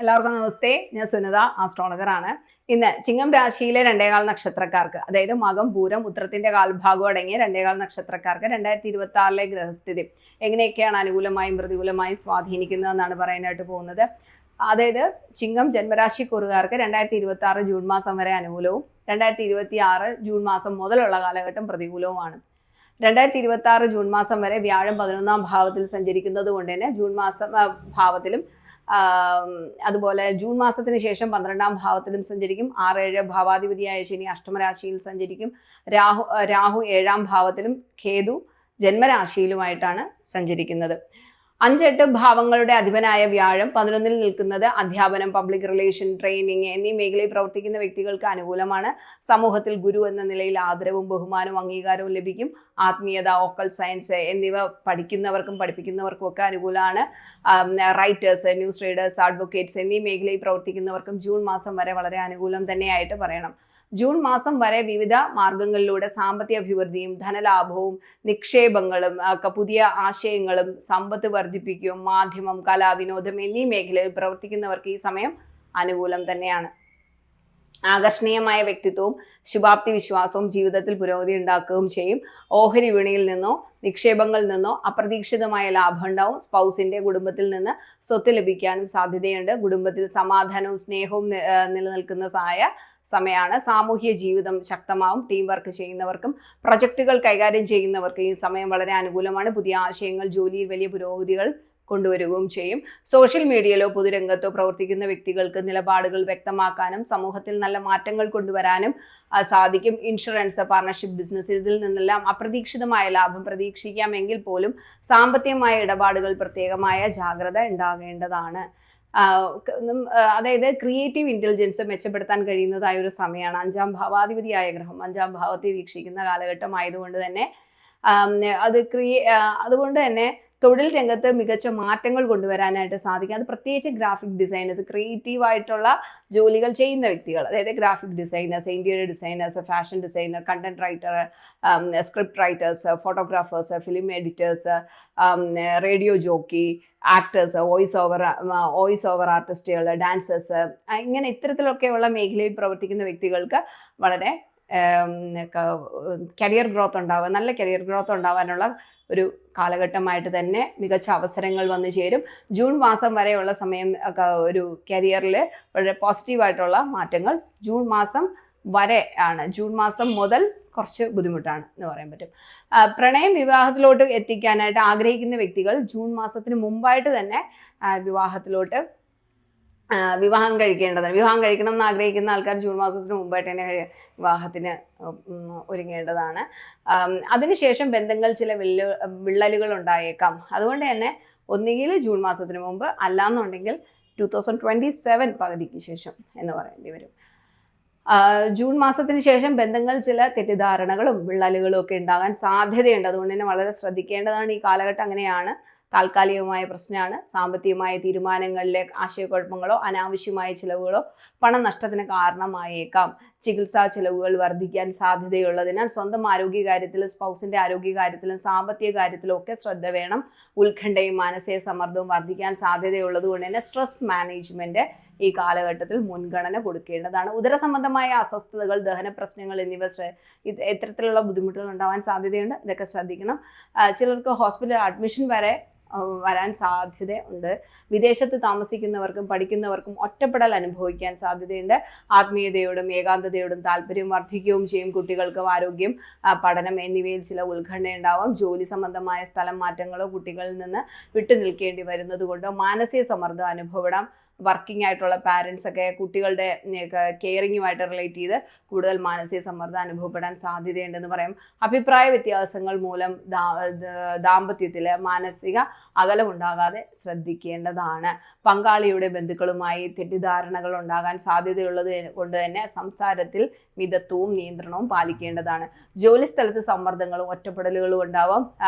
എല്ലാവർക്കും നമസ്തേ. ഞാൻ സുനിത, ആസ്ട്രോളജർ ആണ്. ഇന്ന് ചിങ്ങം രാശിയിലെ 2.4 നക്ഷത്രക്കാർക്ക്, അതായത് മകം, പൂരം, ഉത്രത്തിന്റെ കാൽഭാഗം അടങ്ങിയ 2.4 നക്ഷത്രക്കാർക്ക് 2026 ഗ്രഹസ്ഥിതി എങ്ങനെയൊക്കെയാണ് അനുകൂലമായും പ്രതികൂലമായും സ്വാധീനിക്കുന്നതെന്നാണ് പറയാനായിട്ട് പോകുന്നത്. അതായത് ചിങ്ങം ജന്മരാശിക്കുറുകാർക്ക് 2026 ജൂൺ മാസം വരെ അനുകൂലവും 2026 ജൂൺ മാസം മുതലുള്ള കാലഘട്ടം പ്രതികൂലവുമാണ്. 2026 ജൂൺ മാസം വരെ വ്യാഴം 11ാം ഭാവത്തിൽ സഞ്ചരിക്കുന്നത് കൊണ്ട് തന്നെ ജൂൺ മാസം ഭാവത്തിലും അതുപോലെ ജൂൺ മാസത്തിന് ശേഷം 12ാം ഭാവത്തിലും സഞ്ചരിക്കും. 6-7 ഭാവാധിപതിയായ ശനി അഷ്ടമരാശിയിൽ സഞ്ചരിക്കും. രാഹു 7ാം ഭാവത്തിലും കേതു ജന്മരാശിയിലുമായിട്ടാണ് സഞ്ചരിക്കുന്നത്. 5-8 ഭാവങ്ങളുടെ അധിപനായ വ്യാഴം 11ൽ നിൽക്കുന്നത് അധ്യാപനം, പബ്ലിക് റിലേഷൻ, ട്രെയിനിങ് എന്നീ മേഖലയിൽ പ്രവർത്തിക്കുന്ന വ്യക്തികൾക്ക് അനുകൂലമാണ്. സമൂഹത്തിൽ ഗുരു എന്ന നിലയിൽ ആദരവും ബഹുമാനവും അംഗീകാരവും ലഭിക്കും. ആത്മീയത, ഓക്കൽ സയൻസ് എന്നിവ പഠിക്കുന്നവർക്കും പഠിപ്പിക്കുന്നവർക്കും ഒക്കെ അനുകൂലമാണ്. റൈറ്റേഴ്സ്, ന്യൂസ് റീഡേഴ്സ്, അഡ്വക്കേറ്റ്സ് എന്നീ മേഖലയിൽ പ്രവർത്തിക്കുന്നവർക്കും ജൂൺ മാസം വരെ വളരെ അനുകൂലം തന്നെയായിട്ട് പറയണം. ജൂൺ മാസം വരെ വിവിധ മാർഗങ്ങളിലൂടെ സാമ്പത്തിക അഭിവൃദ്ധിയും ധനലാഭവും നിക്ഷേപങ്ങളും പുതിയ ആശയങ്ങളും സമ്പത്ത് വർദ്ധിപ്പിക്കുകയും മാധ്യമം, കല, വിനോദം എന്നീ മേഖലയിൽ പ്രവർത്തിക്കുന്നവർക്ക് ഈ സമയം അനുകൂലം തന്നെയാണ്. ആകർഷണീയമായ വ്യക്തിത്വവും ശുഭാപ്തി വിശ്വാസവും ജീവിതത്തിൽ പുരോഗതി ഉണ്ടാക്കുകയും ചെയ്യും. ഓഹരി വിപണിയിൽ നിന്നോ നിക്ഷേപങ്ങളിൽ നിന്നോ അപ്രതീക്ഷിതമായ ലാഭം ഉണ്ടാവും. സ്പൗസിന്റെ കുടുംബത്തിൽ നിന്ന് സ്വത്ത് ലഭിക്കാനും സാധ്യതയുണ്ട്. കുടുംബത്തിൽ സമാധാനവും സ്നേഹവും നിലനിൽക്കുന്ന സമയമാണ്. സാമൂഹ്യ ജീവിതം ശക്തമാവും. ടീം വർക്ക് ചെയ്യുന്നവർക്കും പ്രൊജക്റ്റുകൾ കൈകാര്യം ചെയ്യുന്നവർക്കും ഈ സമയം വളരെ അനുകൂലമാണ്. പുതിയ ആശയങ്ങൾ ജോലിയിൽ വലിയ പുരോഗതികൾ കൊണ്ടുവരികയും ചെയ്യും. സോഷ്യൽ മീഡിയയിലോ പൊതുരംഗത്തോ പ്രവർത്തിക്കുന്ന വ്യക്തികൾക്ക് നിലപാടുകൾ വ്യക്തമാക്കാനും സമൂഹത്തിൽ നല്ല മാറ്റങ്ങൾ കൊണ്ടുവരാനും സാധിക്കും. ഇൻഷുറൻസ്, പാർട്ണർഷിപ്പ് ബിസിനസ് ഇതിൽ നിന്നെല്ലാം അപ്രതീക്ഷിതമായ ലാഭം പ്രതീക്ഷിക്കാമെങ്കിൽ പോലും സാമ്പത്തികമായ ഇടപാടുകൾ പ്രത്യേകമായ ജാഗ്രത ഉണ്ടാകേണ്ടതാണ്. അതായത് ക്രിയേറ്റീവ് ഇന്റലിജൻസ് മെച്ചപ്പെടുത്താൻ കഴിയുന്നതായ ഒരു സമയമാണ്. 5ാം ഭാവാധിപതിയായ ഗ്രഹം 5ാം ഭാവത്തെ വീക്ഷിക്കുന്ന കാലഘട്ടമായതുകൊണ്ട് തന്നെ അതുകൊണ്ട് തന്നെ തൊഴിൽ രംഗത്ത് മികച്ച മാറ്റങ്ങൾ കൊണ്ടുവരാനായിട്ട് സാധിക്കും. അത് പ്രത്യേകിച്ച് ഗ്രാഫിക് ഡിസൈനേഴ്സ്, ക്രിയേറ്റീവ് ആയിട്ടുള്ള ജോലികൾ ചെയ്യുന്ന വ്യക്തികൾ, അതായത് graphic designers, interior designers, fashion designer, content writer, script writers, photographers, film editors, radio jockey, actors, voice over ആർട്ടിസ്റ്റുകൾ, ഡാൻസേഴ്സ്, ഇങ്ങനെ ഇത്തരത്തിലൊക്കെയുള്ള മേഖലയിൽ പ്രവർത്തിക്കുന്ന വ്യക്തികൾക്ക് വളരെ കരിയർ ഗ്രോത്ത് ഉണ്ടാവുക, നല്ല കരിയർ ഗ്രോത്ത് ഉണ്ടാവാനുള്ള ഒരു കാലഘട്ടമായിട്ട് തന്നെ മികച്ച അവസരങ്ങൾ വന്നു ചേരും. ജൂൺ മാസം വരെയുള്ള സമയം ഒരു കരിയറിൽ വളരെ പോസിറ്റീവായിട്ടുള്ള മാറ്റങ്ങൾ ജൂൺ മാസം വരെ ആണ്. ജൂൺ മാസം മുതൽ കുറച്ച് ബുദ്ധിമുട്ടാണ് എന്ന് പറയാൻ പറ്റും. പ്രണയം വിവാഹത്തിലോട്ട് എത്തിക്കാനായിട്ട് ആഗ്രഹിക്കുന്ന വ്യക്തികൾ ജൂൺ മാസത്തിന് മുമ്പായിട്ട് തന്നെ വിവാഹം കഴിക്കേണ്ടതാണ്. വിവാഹം കഴിക്കണം എന്ന് ആഗ്രഹിക്കുന്ന ആൾക്കാർ ജൂൺ മാസത്തിന് മുമ്പായിട്ട് തന്നെ വിവാഹത്തിന് ഒരുങ്ങേണ്ടതാണ്. അതിനുശേഷം ബന്ധങ്ങൾ ചില വിള്ളലുകൾ ഉണ്ടായേക്കാം. അതുകൊണ്ട് തന്നെ ഒന്നുകിൽ ജൂൺ മാസത്തിന് മുമ്പ്, അല്ലാന്നുണ്ടെങ്കിൽ 2027 പകുതിക്ക് ശേഷം എന്ന് പറയേണ്ടി വരും. ജൂൺ മാസത്തിന് ശേഷം ബന്ധങ്ങൾ ചില തെറ്റിദ്ധാരണകളും വിള്ളലുകളും ഒക്കെ ഉണ്ടാകാൻ സാധ്യതയുണ്ട്. അതുകൊണ്ട് തന്നെ വളരെ ശ്രദ്ധിക്കേണ്ടതാണ്. ഈ കാലഘട്ടം അങ്ങനെയാണ്. താൽക്കാലികമായ പ്രശ്നമാണ്. സാമ്പത്തികമായ തീരുമാനങ്ങളിലെ ആശയക്കുഴപ്പങ്ങളോ അനാവശ്യമായ ചിലവുകളോ പണനഷ്ടത്തിന് കാരണമായേക്കാം. ചികിത്സാ ചിലവുകൾ വർദ്ധിക്കാൻ സാധ്യതയുള്ളതിനാൽ സ്വന്തം ആരോഗ്യകാര്യത്തിലും സ്പൗസിന്റെ ആരോഗ്യകാര്യത്തിലും സാമ്പത്തിക കാര്യത്തിലും ഒക്കെ ശ്രദ്ധ വേണം. ഉത്കണ്ഠയും മാനസിക സമ്മർദ്ദവും വർദ്ധിക്കാൻ സാധ്യതയുള്ളത് കൊണ്ട് തന്നെ സ്ട്രെസ് മാനേജ്മെന്റ് ഈ കാലഘട്ടത്തിൽ മുൻഗണന കൊടുക്കേണ്ടതാണ്. ഉദരസംബന്ധമായ അസ്വസ്ഥതകൾ, ദഹന പ്രശ്നങ്ങൾ എന്നിവ ഇത്തരത്തിലുള്ള ബുദ്ധിമുട്ടുകൾ ഉണ്ടാവാൻ സാധ്യതയുണ്ട്. ഇതൊക്കെ ശ്രദ്ധിക്കണം. ചിലർക്ക് ഹോസ്പിറ്റൽ അഡ്മിഷൻ വരെ വരാൻ സാധ്യത ഉണ്ട്. വിദേശത്ത് താമസിക്കുന്നവർക്കും പഠിക്കുന്നവർക്കും ഒറ്റപ്പെടൽ അനുഭവിക്കാൻ സാധ്യതയുണ്ട്. ആത്മീയതയോടും ഏകാന്തതയോടും താല്പര്യം വർദ്ധിക്കുകയും ചെയ്യും. കുട്ടികൾക്കും ആരോഗ്യം, പഠനം എന്നിവയിൽ ചില ഉത്കണ്ഠ ഉണ്ടാവാം. ജോലി സംബന്ധമായ സ്ഥലം മാറ്റങ്ങളോ കുട്ടികളിൽ നിന്ന് വിട്ടു നിൽക്കേണ്ടി വരുന്നത് കൊണ്ടോ മാനസിക സമ്മർദ്ദം അനുഭവപ്പെടാം. വർക്കിംഗ് ആയിട്ടുള്ള പാരൻസ് ഒക്കെ കുട്ടികളുടെ കെയറിങ്ങുമായിട്ട് റിലേറ്റ് ചെയ്ത് കൂടുതൽ മാനസിക സമ്മർദ്ദം അനുഭവപ്പെടാൻ സാധ്യതയുണ്ടെന്ന് പറയാം. അഭിപ്രായ വ്യത്യാസങ്ങൾ മൂലം ദാമ്പത്യത്തിൽ മാനസിക അകലമുണ്ടാകാതെ ശ്രദ്ധിക്കേണ്ടതാണ്. പങ്കാളിയുടെ ബന്ധുക്കളുമായി തെറ്റിദ്ധാരണകൾ ഉണ്ടാകാൻ സാധ്യതയുള്ളത് കൊണ്ട് തന്നെ സംസാരത്തിൽ മിതത്വവും നിയന്ത്രണവും പാലിക്കേണ്ടതാണ്. ജോലിസ്ഥലത്ത് സമ്മർദ്ദങ്ങളും ഒറ്റപ്പെടലുകളും ഉണ്ടാവാം.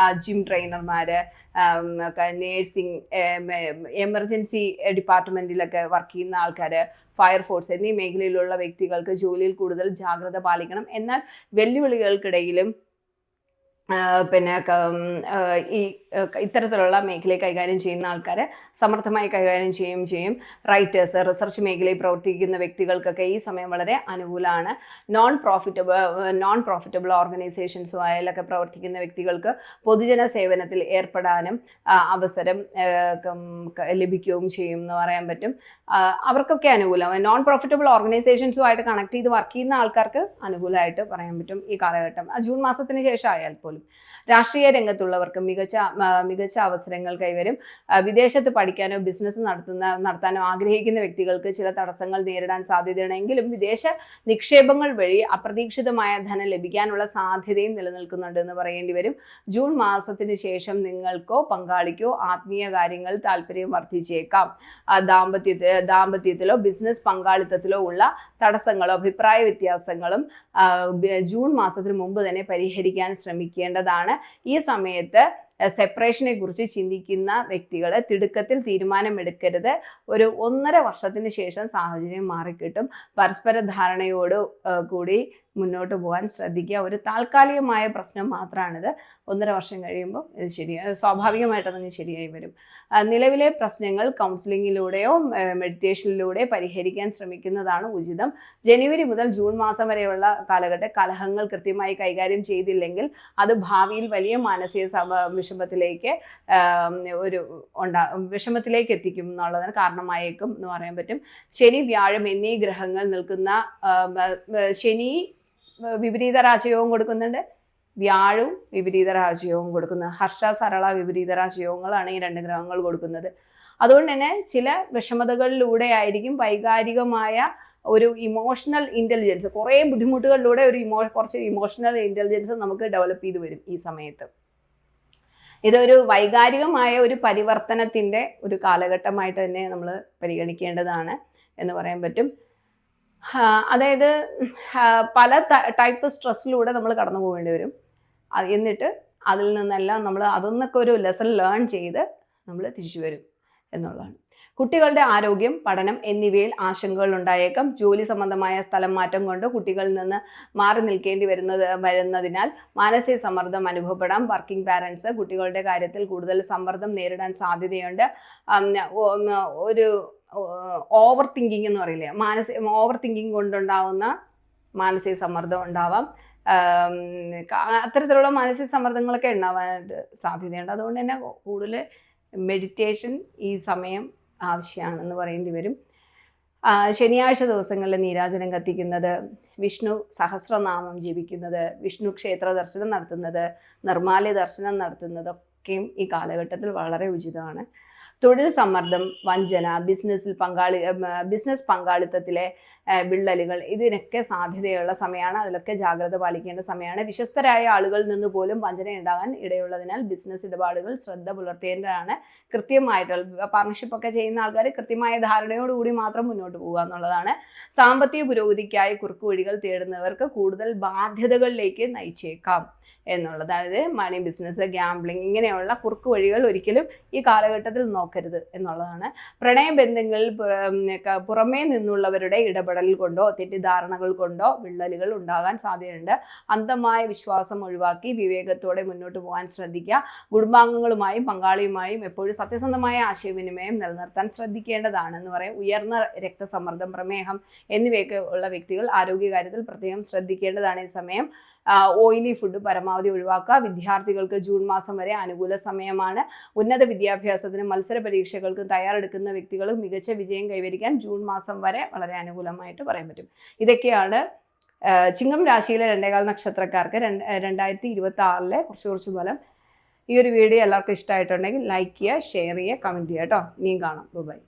ജിം ട്രെയിനർമാര്, നേഴ്സിംഗ്, എമർജൻസി ഡിപ്പാർട്ട്മെന്റിലൊക്കെ വർക്ക് ചെയ്യുന്ന ആൾക്കാർ, ഫയർഫോഴ്സ് എന്നീ മേഖലയിലുള്ള വ്യക്തികൾക്ക് ജോലിയിൽ കൂടുതൽ ജാഗ്രത പാലിക്കണം. എന്നാൽ വെല്ലുവിളികൾക്കിടയിലും പിന്നെ ഈ ഇത്തരത്തിലുള്ള മേഖലയെ കൈകാര്യം ചെയ്യുന്ന ആൾക്കാർ സമർത്ഥമായി കൈകാര്യം ചെയ്യും. റൈറ്റേഴ്സ്, റിസർച്ച് മേഖലയിൽ പ്രവർത്തിക്കുന്ന വ്യക്തികൾക്കൊക്കെ ഈ സമയം വളരെ അനുകൂലമാണ്. നോൺ പ്രോഫിറ്റബിൾ ഓർഗനൈസേഷൻസുമായാലൊക്കെ പ്രവർത്തിക്കുന്ന വ്യക്തികൾക്ക് പൊതുജന സേവനത്തിൽ ഏർപ്പെടാനും അവസരം ലഭിക്കുകയും ചെയ്യും എന്ന് പറയാൻ പറ്റും. അവർക്കൊക്കെ അനുകൂലം. നോൺ പ്രോഫിറ്റബിൾ ഓർഗനൈസേഷൻസുമായിട്ട് കണക്ട് ചെയ്ത് വർക്ക് ചെയ്യുന്ന ആൾക്കാർക്ക് അനുകൂലമായിട്ട് പറയാൻ പറ്റും ഈ കാലഘട്ടം. ജൂൺ മാസത്തിന് ശേഷം ആയാൽ പോലും രാഷ്ട്രീയ രംഗത്തുള്ളവർക്ക് മികച്ച അവസരങ്ങൾ കൈവരും. വിദേശത്ത് പഠിക്കാനോ ബിസിനസ് നടത്താനോ ആഗ്രഹിക്കുന്ന വ്യക്തികൾക്ക് ചില തടസ്സങ്ങൾ നേരിടാൻ സാധ്യതയാണെങ്കിലും വിദേശ നിക്ഷേപങ്ങൾ വഴി അപ്രതീക്ഷിതമായ ധനം ലഭിക്കാനുള്ള സാധ്യതയും നിലനിൽക്കുന്നുണ്ട് എന്ന് പറയേണ്ടി വരും. ജൂൺ മാസത്തിന് ശേഷം നിങ്ങൾക്കോ പങ്കാളിക്കോ ആത്മീയ കാര്യങ്ങൾ താല്പര്യം വർദ്ധിച്ചേക്കാം. ദാമ്പത്യത്തിലോ ബിസിനസ് പങ്കാളിത്തത്തിലോ ഉള്ള തടസ്സങ്ങളോ അഭിപ്രായ വ്യത്യാസങ്ങളും ജൂൺ മാസത്തിന് മുമ്പ് തന്നെ പരിഹരിക്കാൻ ശ്രമിക്കേണ്ടതാണ്. ഈ സമയത്ത് സെപ്പറേഷനെ കുറിച്ച് ചിന്തിക്കുന്ന വ്യക്തികൾ തിടുക്കത്തിൽ തീരുമാനമെടുക്കരുത്. ഒരു 1.5 വർഷത്തിന് ശേഷം സാഹചര്യം മാറിക്കിട്ടും. പരസ്പര ധാരണയോട് കൂടി മുന്നോട്ട് പോകാൻ ശ്രദ്ധിക്കുക. ഒരു താൽക്കാലികമായ പ്രശ്നം മാത്രമാണിത്. 1.5 വർഷം കഴിയുമ്പോൾ ഇത് സ്വാഭാവികമായിട്ടതങ്ങ് ശരിയായി വരും. നിലവിലെ പ്രശ്നങ്ങൾ കൗൺസിലിങ്ങിലൂടെയോ മെഡിറ്റേഷനിലൂടെയോ പരിഹരിക്കാൻ ശ്രമിക്കുന്നതാണ് ഉചിതം. ജനുവരി മുതൽ ജൂൺ മാസം വരെയുള്ള കാലഘട്ടം കലഹങ്ങൾ കൃത്യമായി കൈകാര്യം ചെയ്തില്ലെങ്കിൽ അത് ഭാവിയിൽ വലിയ മാനസിക വിഷമത്തിലേക്ക് വിഷമത്തിലേക്ക് എത്തിക്കും എന്നുള്ളതിന് കാരണമായേക്കും എന്ന് പറയാൻ പറ്റും. ശനി, വ്യാഴം എന്നീ ഗ്രഹങ്ങൾ നിൽക്കുന്ന ശനി വിപരീത രാജയോഗം കൊടുക്കുന്നുണ്ട്, വ്യാഴവും വിപരീത രാജയോഗം കൊടുക്കുന്നത്. ഹർഷ, സരള വിപരീത രാജയോഗങ്ങളാണ് ഈ 2 ഗ്രഹങ്ങൾ കൊടുക്കുന്നത്. അതുകൊണ്ട് തന്നെ ചില വിഷമതകളിലൂടെ ആയിരിക്കും വൈകാരികമായ ഒരു ഇമോഷണൽ ഇൻ്റലിജൻസ്, കുറേ ബുദ്ധിമുട്ടുകളിലൂടെ കുറച്ച് ഇമോഷണൽ ഇൻ്റലിജൻസ് നമുക്ക് ഡെവലപ്പ് ചെയ്ത് വരും ഈ സമയത്ത്. ഇതൊരു വൈകാരികമായ ഒരു പരിവർത്തനത്തിൻ്റെ ഒരു കാലഘട്ടമായിട്ട് തന്നെ നമ്മൾ പരിഗണിക്കേണ്ടതാണ് എന്ന് പറയാൻ പറ്റും. അതായത് പല ടൈപ്പ് സ്ട്രെസ്സിലൂടെ നമ്മൾ കടന്നു പോകേണ്ടി വരും. എന്നിട്ട് അതിൽ നിന്നെല്ലാം നമ്മൾ അതൊന്നൊക്കെ ഒരു ലെസൺ ലേൺ ചെയ്ത് നമ്മൾ തിരിച്ചു വരും എന്നുള്ളതാണ്. കുട്ടികളുടെ ആരോഗ്യം, പഠനം എന്നിവയിൽ ആശങ്കകൾ ഉണ്ടായേക്കാം. ജോലി സംബന്ധമായ സ്ഥലം മാറ്റം കൊണ്ട് കുട്ടികളിൽ നിന്ന് മാറി നിൽക്കേണ്ടി വരുന്നതിനാൽ മാനസിക സമ്മർദ്ദം അനുഭവപ്പെടാം. വർക്കിംഗ് പാരൻസ് കുട്ടികളുടെ കാര്യത്തിൽ കൂടുതൽ സമ്മർദ്ദം നേരിടാൻ സാധ്യതയുണ്ട്. ഒരു ഓവർ തിങ്കിങ് എന്ന് പറയില്ലേ, ഓവർ തിങ്കിങ് കൊണ്ടുണ്ടാവുന്ന മാനസിക സമ്മർദ്ദം ഉണ്ടാവാം. അത്തരത്തിലുള്ള മാനസിക സമ്മർദ്ദങ്ങളൊക്കെ ഉണ്ടാവാനായിട്ട് സാധ്യതയുണ്ട്. അതുകൊണ്ട് തന്നെ കൂടുതൽ മെഡിറ്റേഷൻ ഈ സമയം ആവശ്യമാണെന്ന് പറയേണ്ടി വരും. ശനിയാഴ്ച ദിവസങ്ങളിൽ നീരാജനം കത്തിക്കുന്നത്, വിഷ്ണു സഹസ്രനാമം ജപിക്കുന്നത്, വിഷ്ണു ക്ഷേത്ര ദർശനം നടത്തുന്നത്, നിർമ്മാല്യ ദർശനം നടത്തുന്നതൊക്കെയും ഈ കാലഘട്ടത്തിൽ വളരെ ഉചിതമാണ്. തൊഴിൽ സമ്മർദ്ദം, വഞ്ചന, ബിസിനസ് പങ്കാളിത്തത്തിലെ വിള്ളലുകൾ ഇതിനൊക്കെ സാധ്യതയുള്ള സമയമാണ്. അതിലൊക്കെ ജാഗ്രത പാലിക്കേണ്ട സമയമാണ്. വിശ്വസ്തരായ ആളുകളിൽ നിന്ന് പോലും വഞ്ചന ഉണ്ടാകാൻ ഇടയുള്ളതിനാൽ ബിസിനസ് ഇടപാടുകൾ ശ്രദ്ധ പുലർത്തേണ്ടതാണ്. കൃത്യമായിട്ടുള്ള പാർട്ണർഷിപ്പൊക്കെ ചെയ്യുന്ന ആൾക്കാർ കൃത്യമായ ധാരണയോടുകൂടി മാത്രം മുന്നോട്ട് പോകുക എന്നുള്ളതാണ്. സാമ്പത്തിക പുരോഗതിക്കായി കുറുക്കുവഴികൾ തേടുന്നവർക്ക് കൂടുതൽ ബാധ്യതകളിലേക്ക് നയിച്ചേക്കാം എന്നുള്ളത്. അതായത് മണി, ബിസിനസ്, ഗ്യാംബ്ലിംഗ് ഇങ്ങനെയുള്ള കുറുക്കു വഴികൾ ഒരിക്കലും ഈ കാലഘട്ടത്തിൽ നോക്കരുത് എന്നുള്ളതാണ്. പ്രണയബന്ധങ്ങളിൽ പുറമേ നിന്നുള്ളവരുടെ ഇടപെടൽ കൊണ്ടോ തെറ്റിദ്ധാരണകൾ കൊണ്ടോ വിള്ളലുകൾ ഉണ്ടാകാൻ സാധ്യതയുണ്ട്. അന്ധമായ വിശ്വാസം ഒഴിവാക്കി വിവേകത്തോടെ മുന്നോട്ട് പോകാൻ ശ്രദ്ധിക്കുക. കുടുംബാംഗങ്ങളുമായും പങ്കാളിയുമായും എപ്പോഴും സത്യസന്ധമായ ആശയവിനിമയം നിലനിർത്താൻ ശ്രദ്ധിക്കേണ്ടതാണെന്ന് പറയും. ഉയർന്ന രക്തസമ്മർദ്ദം, പ്രമേഹം എന്നിവയൊക്കെ ഉള്ള വ്യക്തികൾ ആരോഗ്യകാര്യത്തിൽ പ്രത്യേകം ശ്രദ്ധിക്കേണ്ടതാണ് ഈ സമയം. ഓയിലി ഫുഡ് പരമാവധി ഒഴിവാക്കുക. വിദ്യാർത്ഥികൾക്ക് ജൂൺ മാസം വരെ അനുകൂല സമയമാണ്. ഉന്നത വിദ്യാഭ്യാസത്തിനും മത്സര പരീക്ഷകൾക്കും തയ്യാറെടുക്കുന്ന വ്യക്തികൾ മികച്ച വിജയം കൈവരിക്കാൻ ജൂൺ മാസം വരെ വളരെ അനുകൂലമായിട്ട് പറയാൻ പറ്റും. ഇതൊക്കെയാണ് ചിങ്ങം രാശിയിലെ 2 നക്ഷത്രക്കാർക്ക് 2026 കുറച്ച് ഫലം. ഈ ഒരു വീഡിയോ എല്ലാവർക്കും ഇഷ്ടമായിട്ടുണ്ടെങ്കിൽ ലൈക്ക് ചെയ്യുക, ഷെയർ ചെയ്യുക, കമൻറ്റ് ചെയ്യുക കേട്ടോ. ഇനിയും കാണാം. ബൈ.